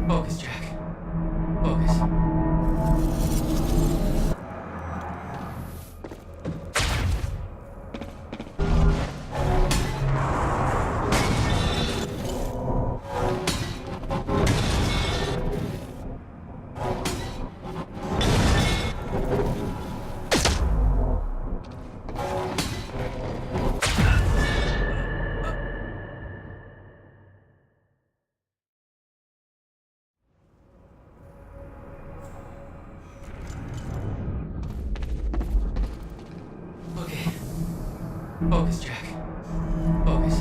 Focus, Jack. Focus. Okay. Focus, Jack. Focus.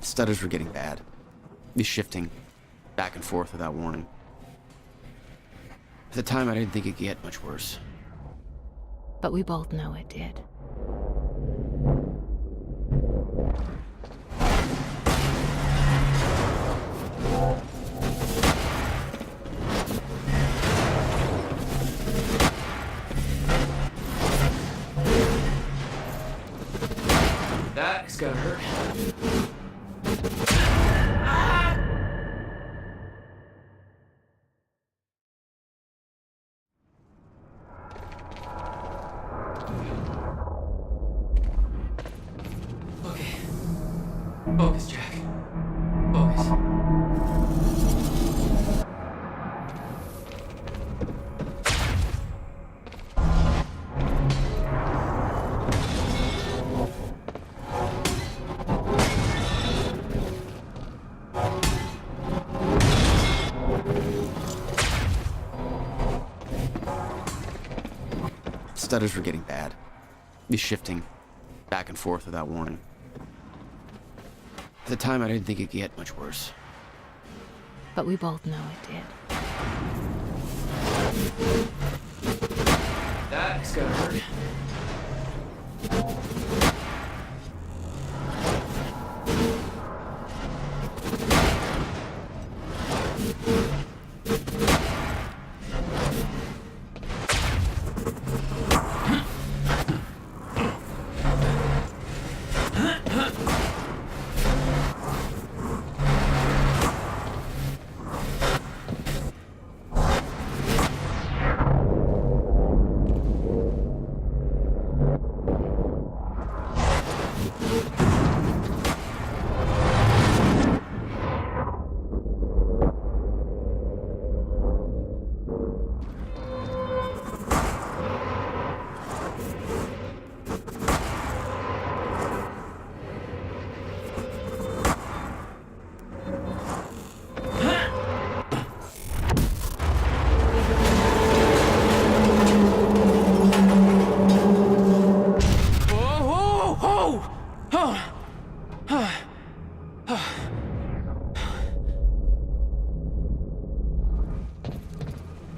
Stutters were getting bad. He's shifting back and forth without warning. At the time, I didn't think it could get much worse. But we both know it did. That's gonna hurt. Okay. Focus, Jack. Focus. Stutters were getting bad. He's shifting back and forth without warning. At the time, I didn't think it could get much worse. But we both know it did. That's gonna hurt.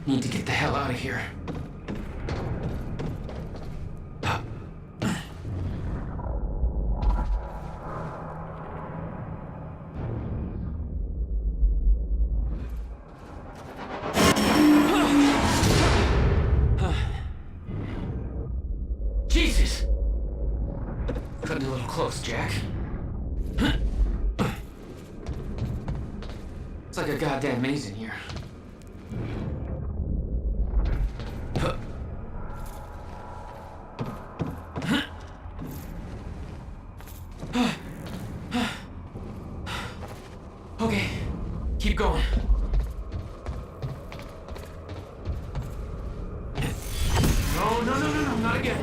Need to get the hell out of here. Jesus! Cutting a little close, Jack. It's like a goddamn maze in here. Okay, keep going. No, not again.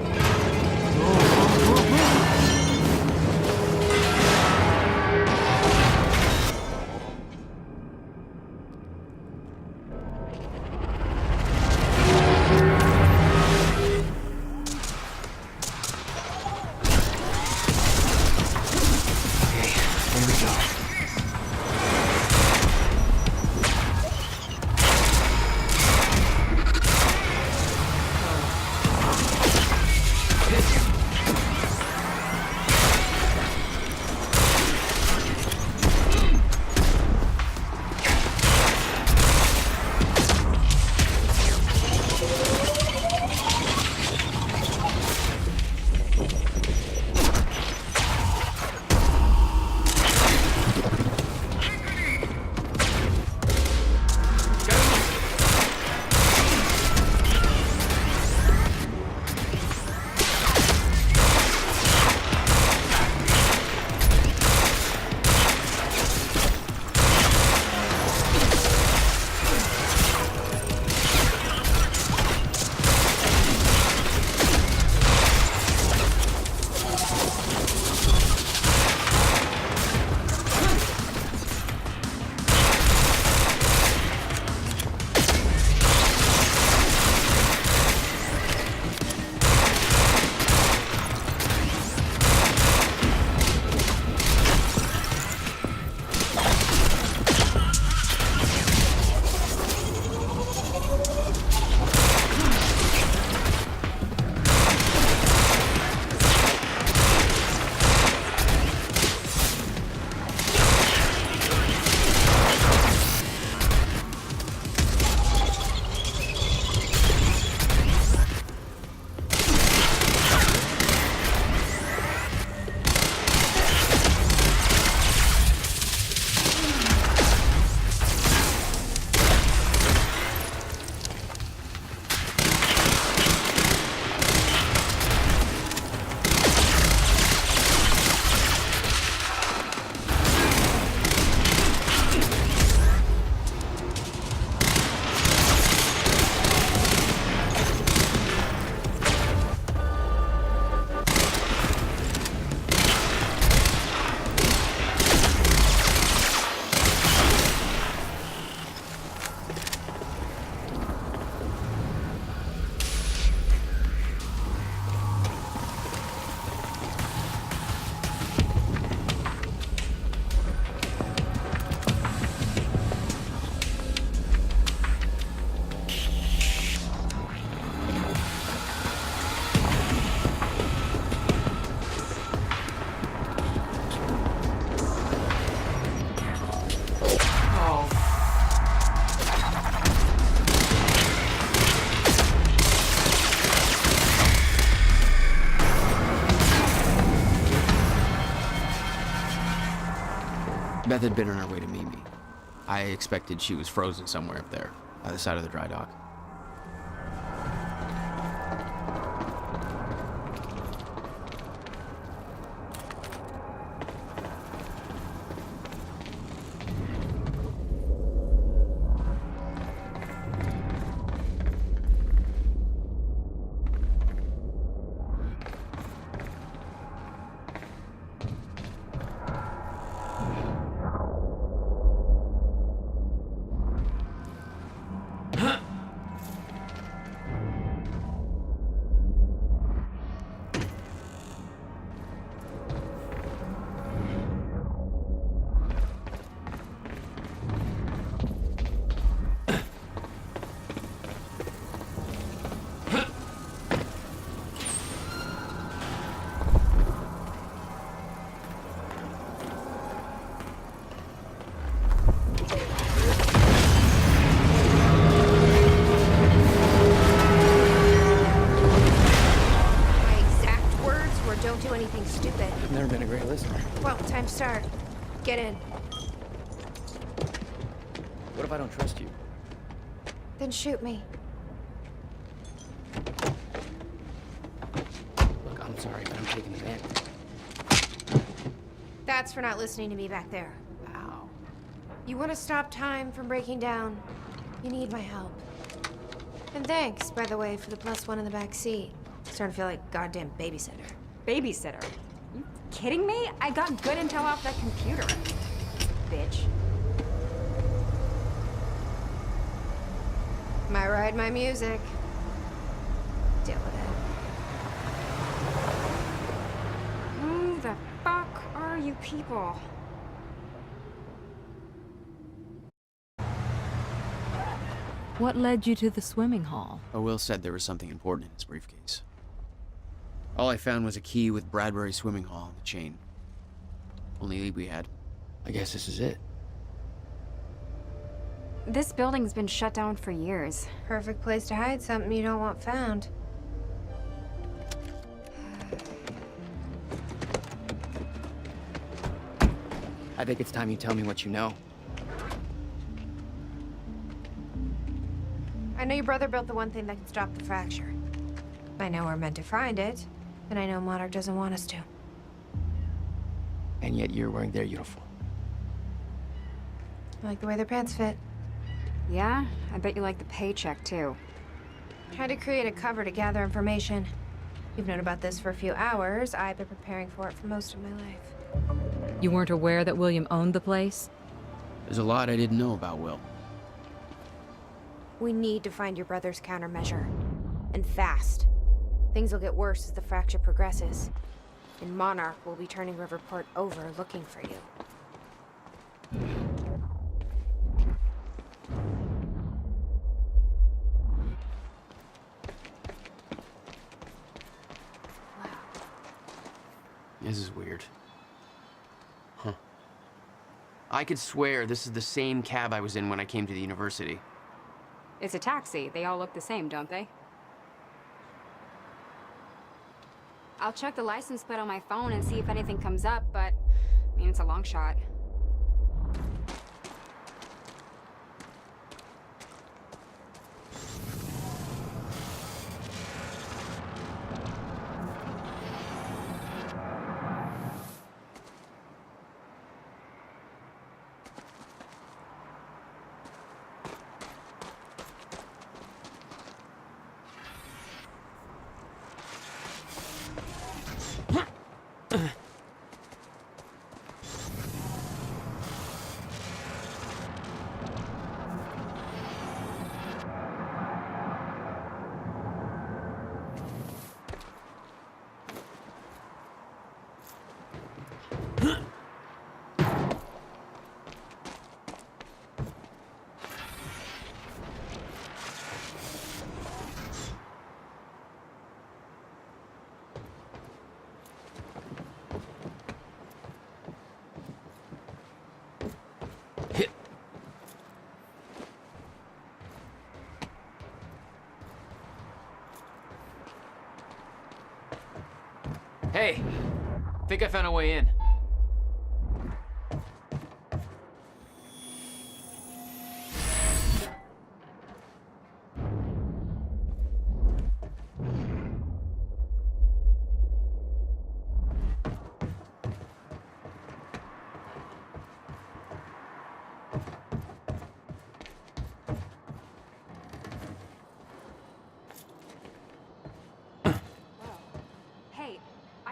Beth had been on her way to meet me. I expected she was frozen somewhere up there, by the side of the dry dock. Start. Get in. What if I don't trust you? Then shoot me. Look, I'm sorry, but I'm taking it in. That's for not listening to me back there. Ow. You want to stop time from breaking down? You need my help. And thanks, by the way, for the +1 in the back seat. Starting to feel like goddamn babysitter. Babysitter? You kidding me? I got good intel off that computer. Bitch. My ride, my music. Deal with it. Who the fuck are you people? What led you to the swimming hall? Will said there was something important in his briefcase. All I found was a key with Bradbury Swimming Hall on the chain. Only lead we had. I guess this is it. This building's been shut down for years. Perfect place to hide something you don't want found. I think it's time you tell me what you know. I know your brother built the one thing that can stop the fracture. I know we're meant to find it, and I know Monarch doesn't want us to. And yet you're wearing their uniform. I like the way their pants fit. Yeah? I bet you like the paycheck, too. Tried to create a cover to gather information. You've known about this for a few hours. I've been preparing for it for most of my life. You weren't aware that William owned the place? There's a lot I didn't know about Will. We need to find your brother's countermeasure. And fast. Things will get worse as the fracture progresses. And Monarch will be turning Riverport over looking for you. This is weird. Huh. I could swear this is the same cab I was in when I came to the university. It's a taxi. They all look the same, don't they? I'll check the license plate on my phone and see if anything comes up, but, I mean, it's a long shot. Hey, think I found a way in.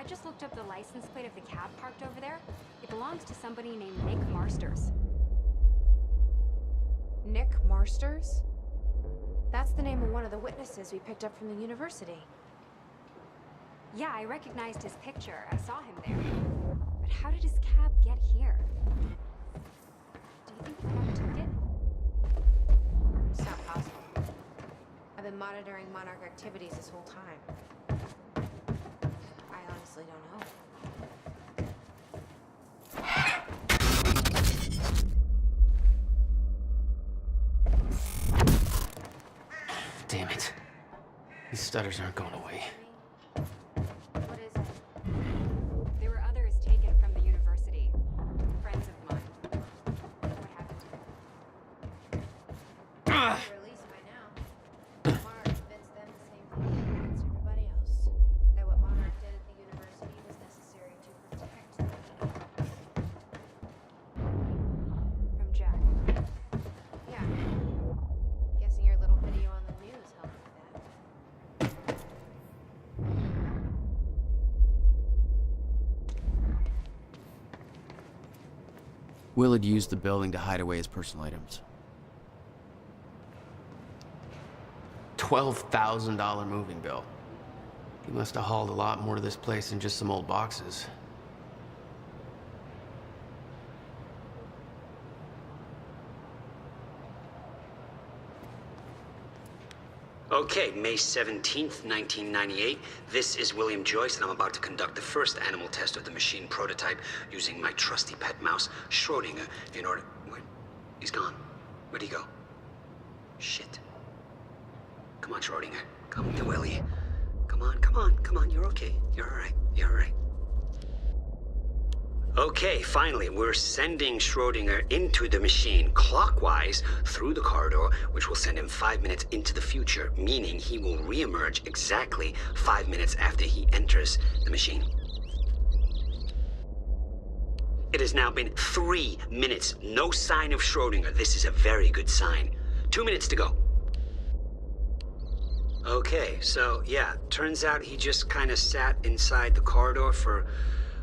just looked up the license plate of the cab parked over there. It belongs to somebody named Nick Marsters. Nick Marsters? That's the name of one of the witnesses we picked up from the university. Yeah, I recognized his picture. I saw him there. But how did his cab get here? Do you think the cab took it? It's not possible. I've been monitoring Monarch activities this whole time. I honestly don't know. Damn it. These stutters aren't going away. What is it? There were others taken from the university. Friends of mine. What happened to them? They're released by now. Monarch convinced them the same thing he convinced everybody else. That what Monarch did at the university was necessary to protect them. From Jack. Yeah. Guessing your little video on the news helped with that. Willard used the building to hide away his personal items. $12,000 moving bill. He must have hauled a lot more to this place than just some old boxes. Okay, May 17th, 1998. This is William Joyce, and I'm about to conduct the first animal test of the machine prototype using my trusty pet mouse, Schrodinger, in order... Where? He's gone. Where'd he go? Shit. Come on, Schrodinger. Come to Willie. Come on, come on, come on. You're okay. You're all right. You're all right. Okay, finally, we're sending Schrodinger into the machine clockwise through the corridor, which will send him 5 minutes into the future, meaning he will reemerge exactly 5 minutes after he enters the machine. It has now been 3 minutes. No sign of Schrodinger. This is a very good sign. 2 minutes to go. Okay, so yeah, turns out he just kind of sat inside the corridor for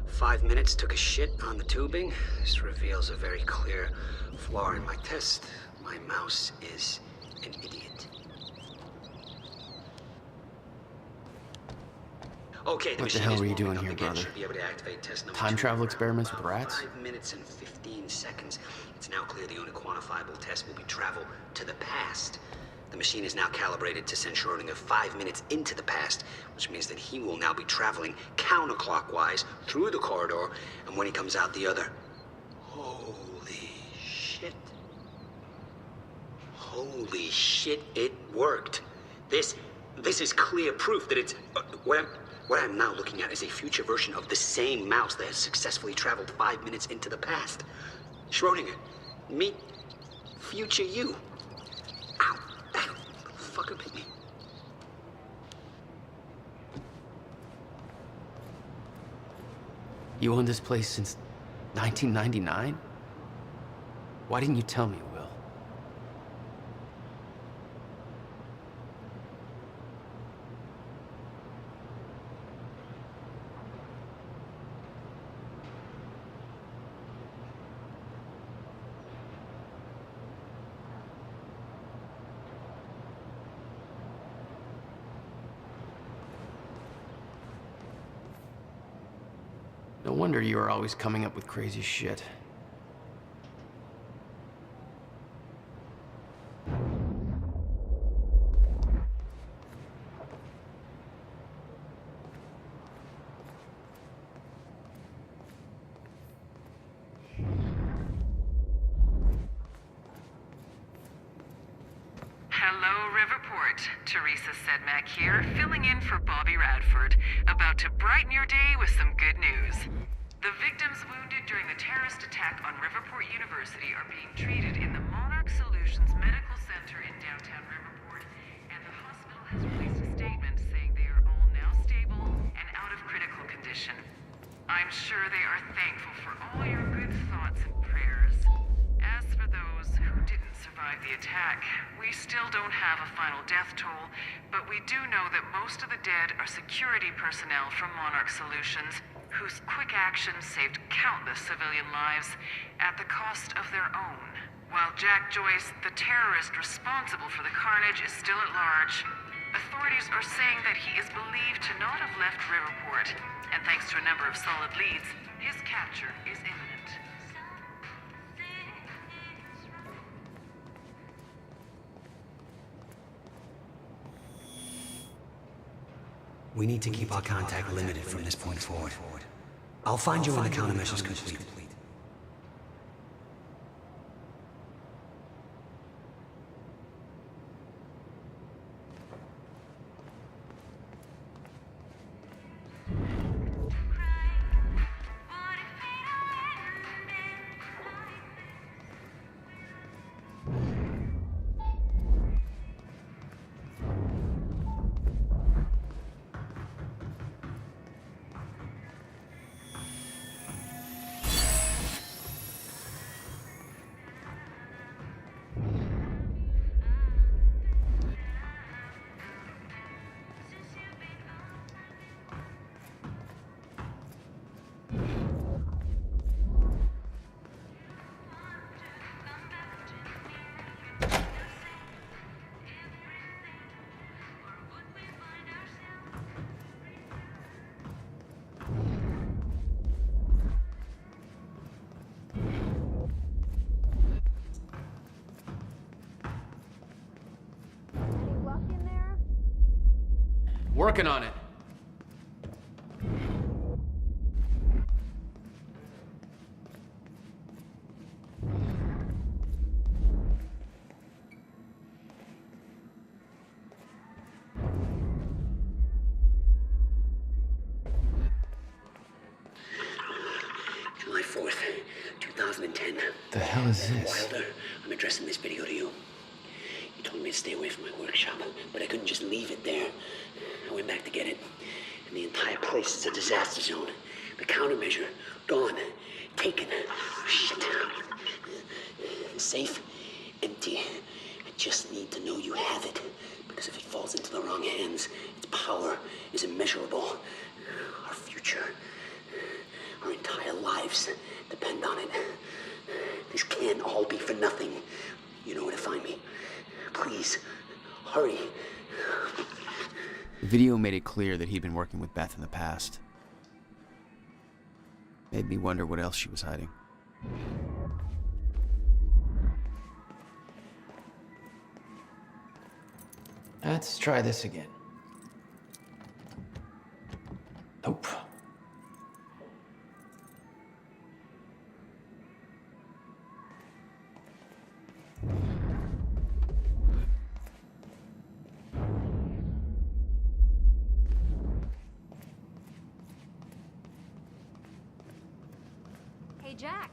5 minutes, took a shit on the tubing. This reveals a very clear flaw in my test. My mouse is an idiot. Okay, What the hell is were you warming doing up here, again. brother? Should be able to activate test number Time 2 travel in experiments with about rats? 5 minutes and 15 seconds. It's now clear the only quantifiable test will be travel to the past. The machine is now calibrated to send Schrodinger 5 minutes into the past, which means that he will now be traveling counterclockwise through the corridor, and when he comes out the other... Holy shit. Holy shit, it worked. This is clear proof that it's... What I'm now looking at is a future version of the same mouse that has successfully traveled 5 minutes into the past. Schrodinger, meet future you. Ow. Ow. The fucker bit me. You owned this place since 1999? Why didn't you tell me, Will? No wonder you were always coming up with crazy shit. Hello, Riverport. Teresa Sedmak here, filling in for Bobby Radford, about to brighten your day with some good news. The victims wounded during the terrorist attack on Riverport University are being treated in the Monarch Solutions Medical Center in downtown Riverport, and the hospital has released a statement saying they are all now stable and out of critical condition. I'm sure they are thankful for all your good thoughts and prayers. As for those who didn't survive survived the attack. We still don't have a final death toll, but we do know that most of the dead are security personnel from Monarch Solutions, whose quick actions saved countless civilian lives at the cost of their own. While Jack Joyce, the terrorist responsible for the carnage, is still at large, authorities are saying that he is believed to not have left Riverport, and thanks to a number of solid leads, his capture is imminent. We need to keep our contact limited from this point forward. I'll find you when the countermeasure's complete. Working on it. July 4th, 2010. The hell is this? Wilder, I'm addressing this video to you. You told me to stay away from my workshop, but I couldn't just leave it there. I went back to get it, and the entire place is a disaster zone. The countermeasure, gone, taken. Shit. The safe, empty. I just need to know you have it, because if it falls into the wrong hands, its power is immeasurable. Our future, our entire lives depend on it. This can't all be for nothing. You know where to find me. Please, hurry. The video made it clear that he'd been working with Beth in the past. Made me wonder what else she was hiding. Let's try this again. Nope. Hey, Jack.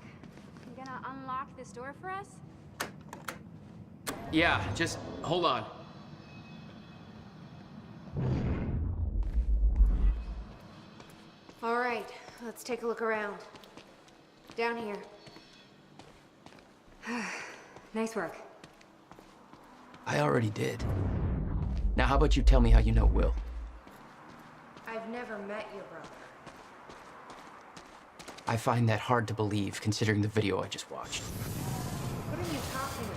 You gonna unlock this door for us? Yeah, just hold on. All right, let's take a look around. Down here. Nice work. I already did. Now how about you tell me how you know Will? I've never met your brother. I find that hard to believe, considering the video I just watched. What are you talking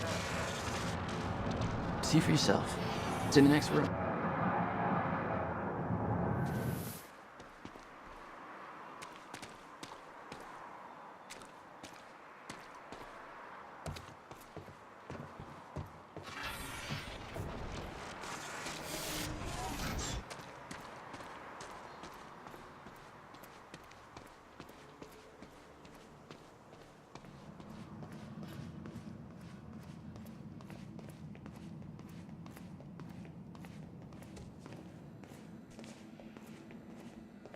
about? See for yourself. It's in the next room.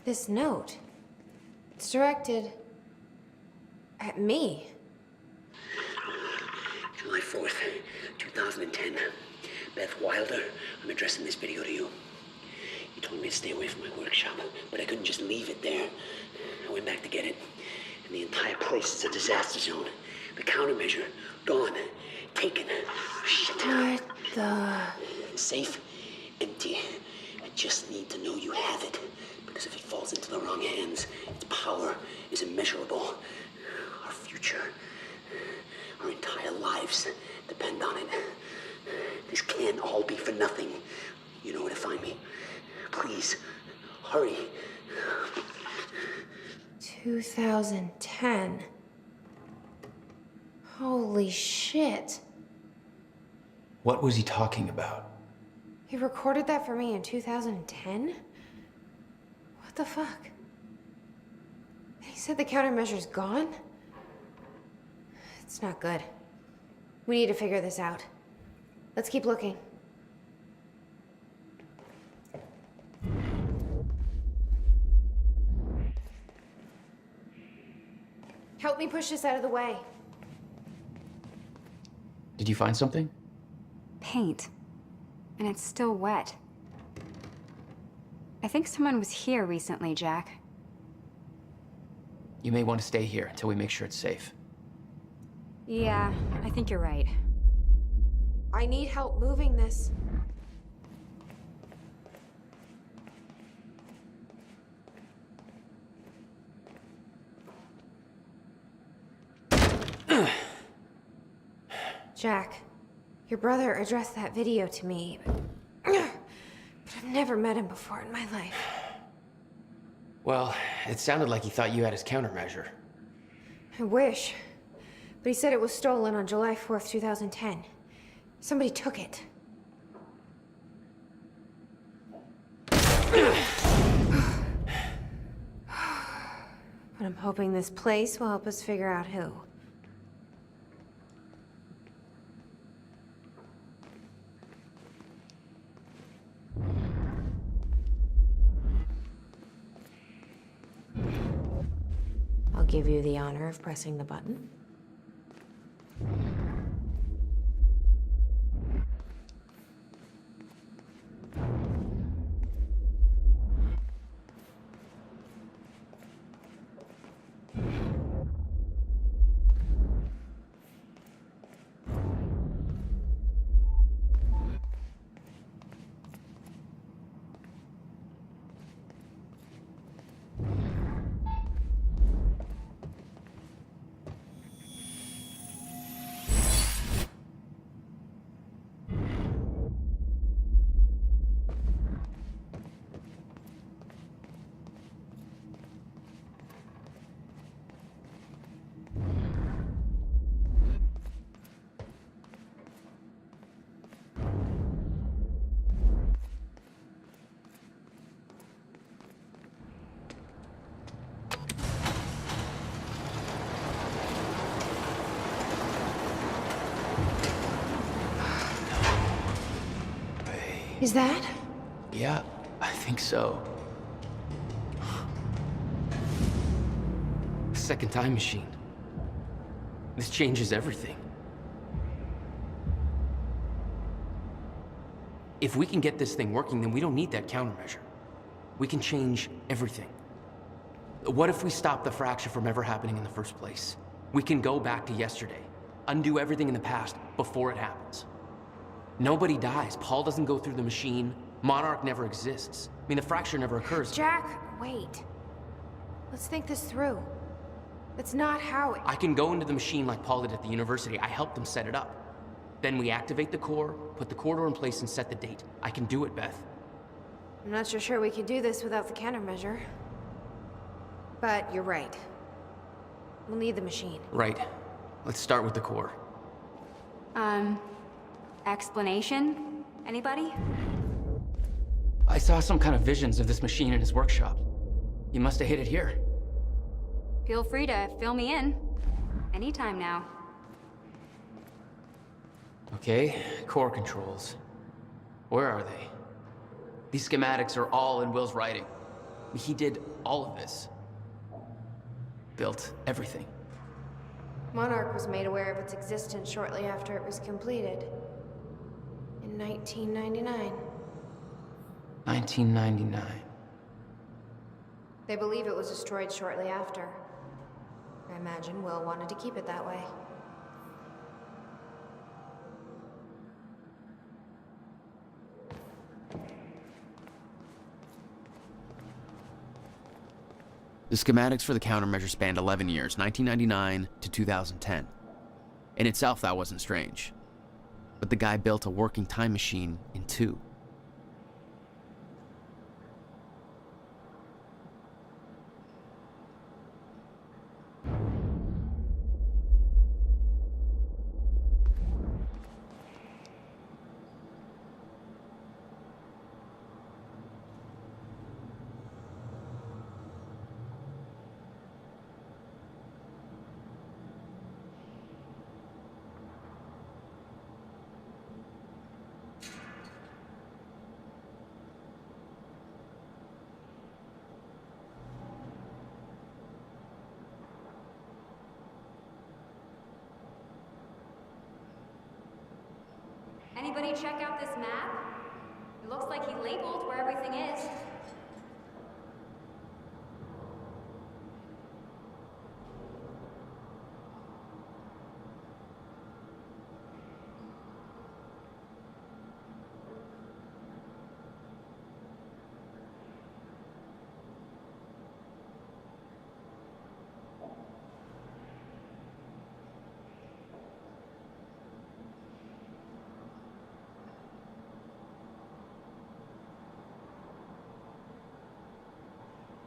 This note. It's directed at me. July 4th, 2010. Beth Wilder, I'm addressing this video to you. You told me to stay away from my workshop, but I couldn't just leave it there. I went back to get it, and the entire place is a disaster zone. The countermeasure, gone, Taken. Shit. What the... Safe, empty. I just need to know you have it. Because if it falls into the wrong hands, its power is immeasurable. Our future, our entire lives depend on it. This can't all be for nothing. You know where to find me. Please, hurry. 2010. Holy shit. What was he talking about? He recorded that for me in 2010? What the fuck? He said the countermeasure's gone? It's not good. We need to figure this out. Let's keep looking. Help me push this out of the way. Did you find something? Paint. And it's still wet. I think someone was here recently, Jack. You may want to stay here until we make sure it's safe. Yeah, I think you're right. I need help moving this. Jack, your brother addressed that video to me, but I've never met him before in my life. Well, it sounded like he thought you had his countermeasure. I wish. But he said it was stolen on July 4th, 2010. Somebody took it. But I'm hoping this place will help us figure out who. I'll give you the honor of pressing the button. Is that? Yeah, I think so. Second time machine. This changes everything. If we can get this thing working, then we don't need that countermeasure. We can change everything. What if we stop the fracture from ever happening in the first place? We can go back to yesterday, undo everything in the past before it happens. Nobody dies. Paul doesn't go through the machine. Monarch never exists. I mean, the fracture never occurs. Jack, wait. Let's think this through. That's not how it... I can go into the machine like Paul did at the university. I helped them set it up. Then we activate the core, put the corridor in place, and set the date. I can do it, Beth. I'm not so sure we can do this without the countermeasure. But you're right. We'll need the machine. Right. Let's start with the core. Explanation? Anybody? I saw some kind of visions of this machine in his workshop. You must have hid it here. Feel free to fill me in. Anytime now. Okay, core controls. Where are they? These schematics are all in Will's writing. He did all of this. Built everything. Monarch was made aware of its existence shortly after it was completed. In 1999. 1999. They believe it was destroyed shortly after. I imagine Will wanted to keep it that way. The schematics for the countermeasure spanned 11 years, 1999 to 2010. In itself, that wasn't strange. But the guy built a working time machine in 2. Anybody check out this map? It looks like he labeled where everything is.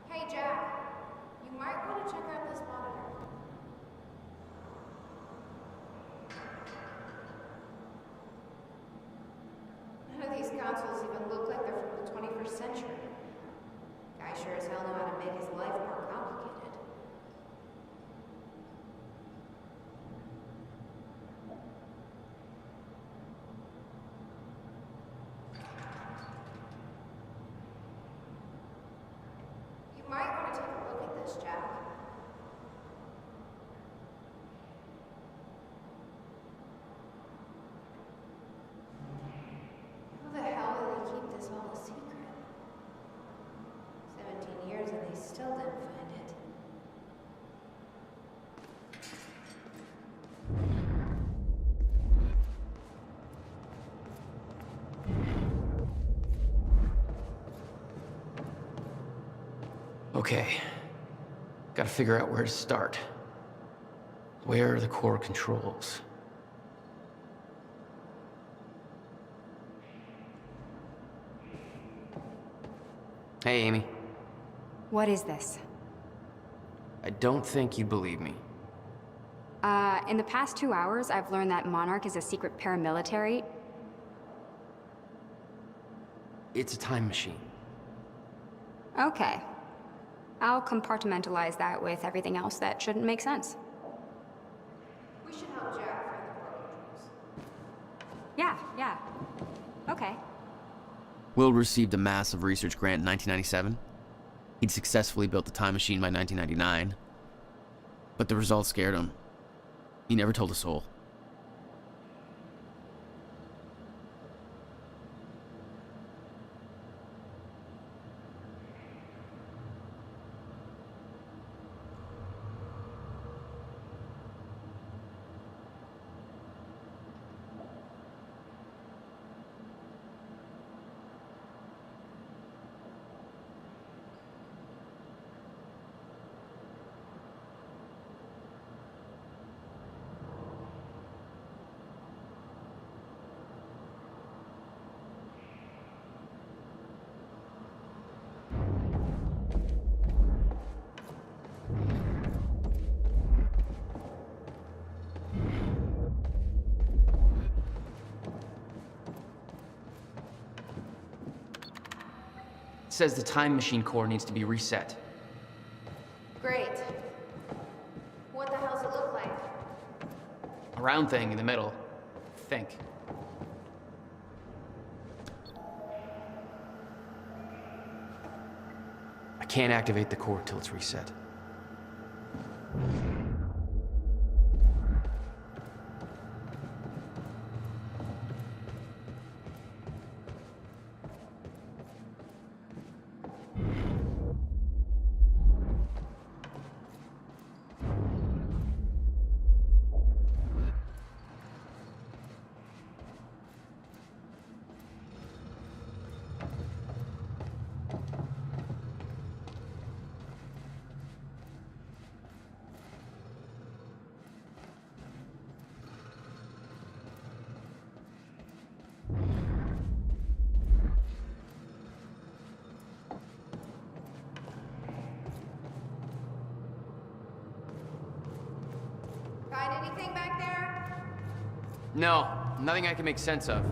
Hey, Jack. You might want to check out this monitor. None of these consoles even look like they're from the 21st century. Guy sure as hell know how to make his life more complicated. You might want to take a look at this, Jack. How the hell do they keep this all a secret? 17 years and they still didn't find it. Okay. Gotta figure out where to start. Where are the core controls? Hey, Amy. What is this? I don't think you'd believe me. In the past 2 hours, I've learned that Monarch is a secret paramilitary. It's a time machine. Okay. I'll compartmentalize that with everything else that shouldn't make sense. We should help Jack find the core controls. Yeah. Okay. Will received a massive research grant in 1997. He'd successfully built the time machine by 1999. But the results scared him. He never told a soul. It says the time machine core needs to be reset. Great. What the hell's it look like? A round thing in the middle. Think. I can't activate the core till it's reset. anything back there? No, nothing I can make sense of.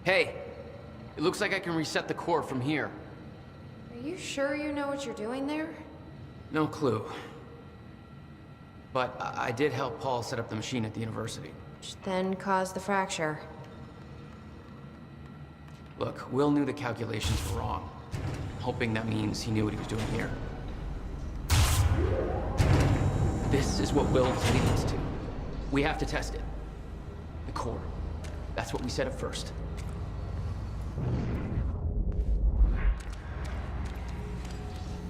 Hey, it looks like I can reset the core from here. Are you sure you know what you're doing there? No clue. But I did help Paul set up the machine at the university. Which then caused the fracture. Look, Will knew the calculations were wrong. I'm hoping that means he knew what he was doing here. This is what Will is leading us to. We have to test it. The core. That's what we set up first.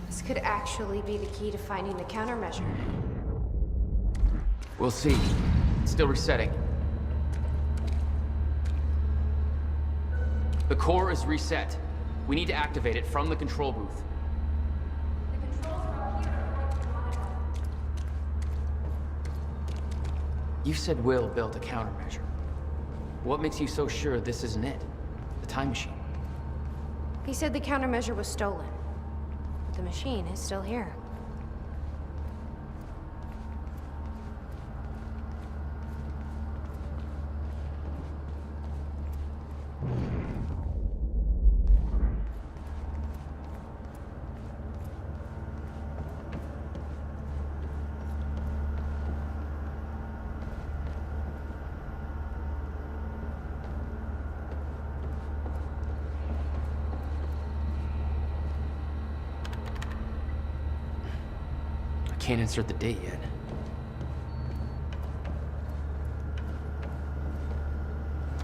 This could actually be the key to finding the countermeasure. We'll see. It's still resetting. The core is reset. We need to activate it from the control booth. You said Will built a countermeasure. What makes you so sure this isn't it? The time machine. He said the countermeasure was stolen. But the machine is still here. Can't insert the date yet.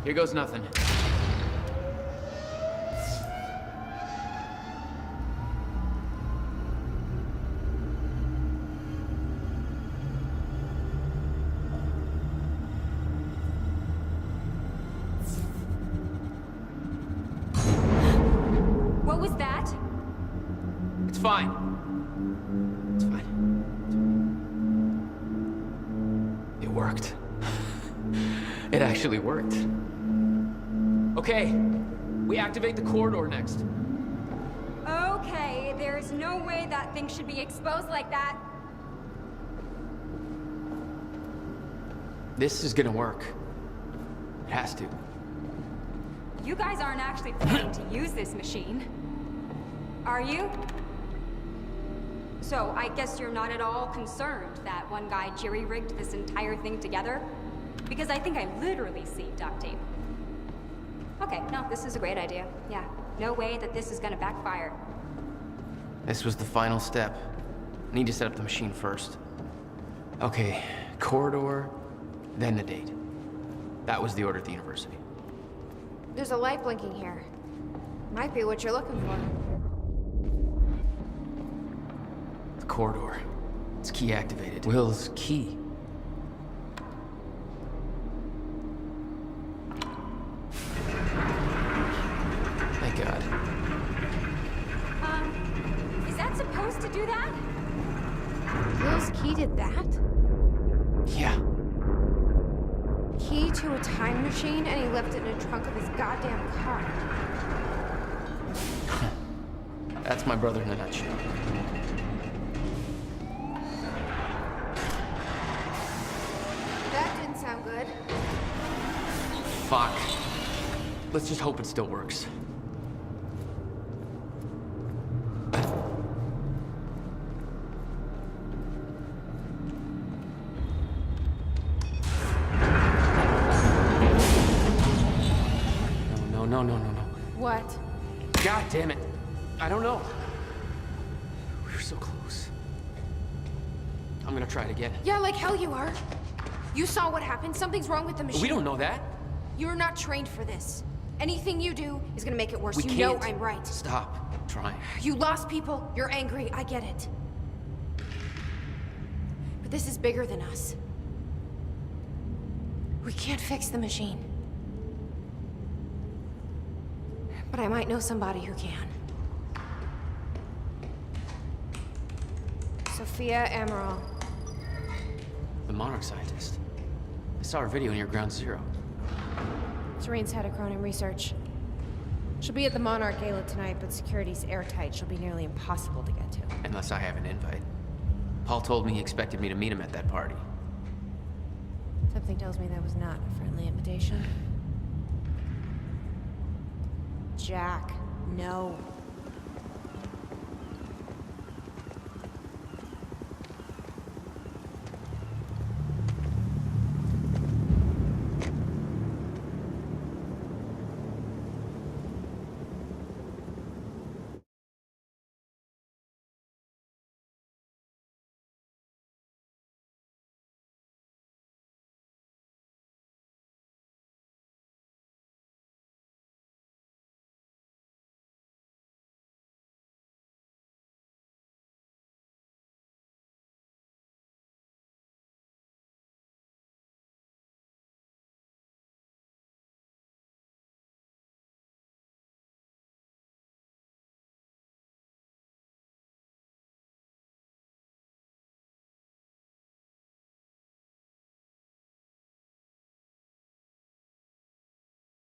Here goes nothing. What was that? It's fine. It's fine. It worked. It actually worked. Okay, we activate the corridor next. Okay, there's no way that thing should be exposed like that. This is gonna work. It has to. You guys aren't actually planning to use this machine, are you? So, I guess you're not at all concerned that one guy jerry-rigged this entire thing together? Because I think I literally see duct tape. Okay, no, this is a great idea. Yeah, no way that this is gonna backfire. This was the final step. Need to set up the machine first. Okay, corridor, then the date. That was the order at the university. There's a light blinking here. Might be what you're looking for. The corridor. It's key activated. Will's key. Thank God. Is that supposed to do that? Will's key did that? Yeah. Key to a time machine, and he left it in the trunk of his goddamn car. That's my brother in a nutshell. That didn't sound good. Fuck. Let's just hope it still works. No. What? God damn it. I don't know. We were so close. I'm gonna try it again. Yeah, like hell you are. You saw what happened. Something's wrong with the machine. We don't know that. You're not trained for this. Anything you do is gonna make it worse. We You can't. know I'm right. Stop trying. You lost people. You're angry. I get it. But this is bigger than us. We can't fix the machine. But I might know somebody who can. Sophia Amaral. The Monarch scientist. I saw her video near Ground Zero. Serene's head of Cronin Research. She'll be at the Monarch Gala tonight, but security's airtight. She'll be nearly impossible to get to. Unless I have an invite. Paul told me he expected me to meet him at that party. Something tells me that was not a friendly invitation. Jack, no.